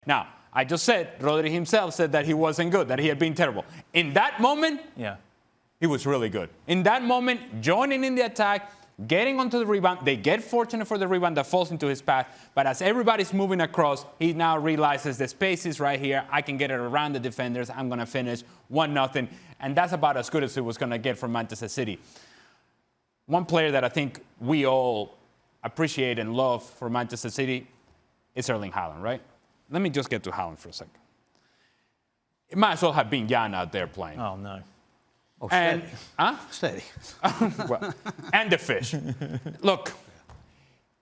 Now, I just said, Rodri himself said that he wasn't good, that he had been terrible. In that moment, he was really good. In that moment, joining in the attack, getting onto the rebound, they get fortunate for the rebound that falls into his path. But as everybody's moving across, he now realizes the space is right here. I can get it around the defenders. I'm going to finish 1-0. And that's about as good as it was going to get from Manchester City. One player that I think we all appreciate and love for Manchester City is Erling Haaland, right? Let me just get to Haaland for a second. It might as well have been Jan out there playing. Oh, no. Oh, steady. Steady. Well, and the fish. Look,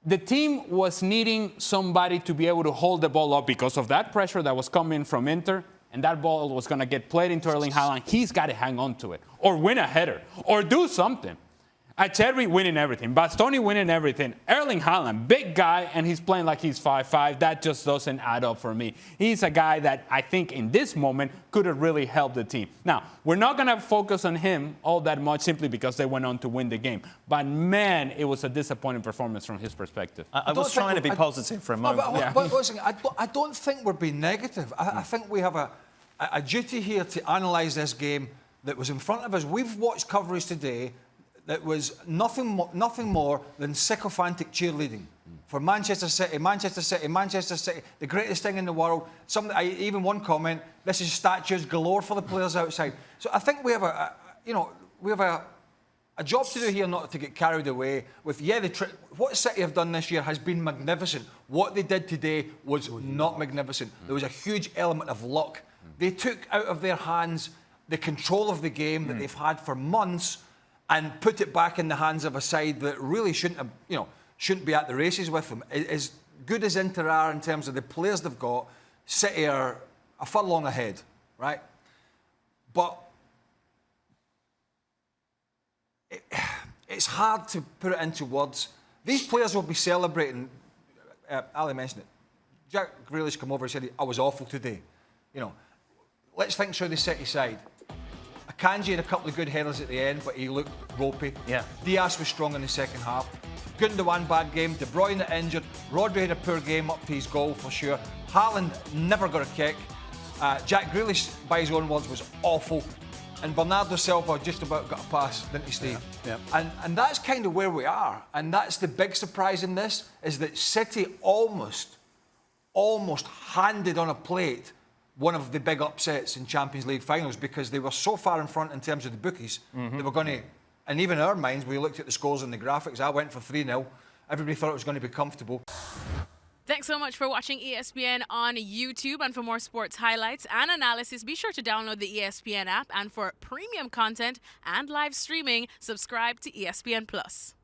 the team was needing somebody to be able to hold the ball up because of that pressure that was coming from Inter, and that ball was going to get played into Erling Haaland. He's got to hang on to it, or win a header, or do something. Acerbi winning everything. Bastoni winning everything. Erling Haaland, big guy, and he's playing like he's 5'5". That just doesn't add up for me. He's a guy that I think in this moment could have really helped the team. Now, we're not going to focus on him all that much simply because they went on to win the game. But, man, it was a disappointing performance from his perspective. I was trying to be positive for a moment. I don't think we're being negative. I think we have a duty here to analyse this game that was in front of us. We've watched coverage today that was nothing more than sycophantic cheerleading for Manchester City, Manchester City, Manchester City, the greatest thing in the world. Even one comment, this is statues galore for the players outside. So I think we have a job to do here, not to get carried away with, what City have done this year has been magnificent. What they did today was not magnificent. There was a huge element of luck. They took out of their hands the control of the game that they've had for months and put it back in the hands of a side that really shouldn't be at the races with them. As good as Inter are in terms of the players they've got, City are a furlong ahead, right? But it's hard to put it into words. These players will be celebrating. Ali mentioned it. Jack Grealish came over and said, I was awful today. Let's think through the City side. Akanji had a couple of good headers at the end, but he looked ropey. Diaz was strong in the second half. Gundogan, bad game. De Bruyne injured. Rodri had a poor game up to his goal for sure. Haaland never got a kick. Jack Grealish, by his own words, was awful. And Bernardo Silva just about got a pass, didn't he, Steve? And that's kind of where we are. And that's the big surprise in this, is that City almost handed on a plate one of the big upsets in Champions League finals, because they were so far in front in terms of the bookies. They were going to, and even our minds, we looked at the scores and the graphics. I went for 3-0. Everybody thought it was going to be comfortable. Thanks so much for watching ESPN on YouTube. And for more sports highlights and analysis, be sure to download the ESPN app. And for premium content and live streaming, subscribe to ESPN Plus.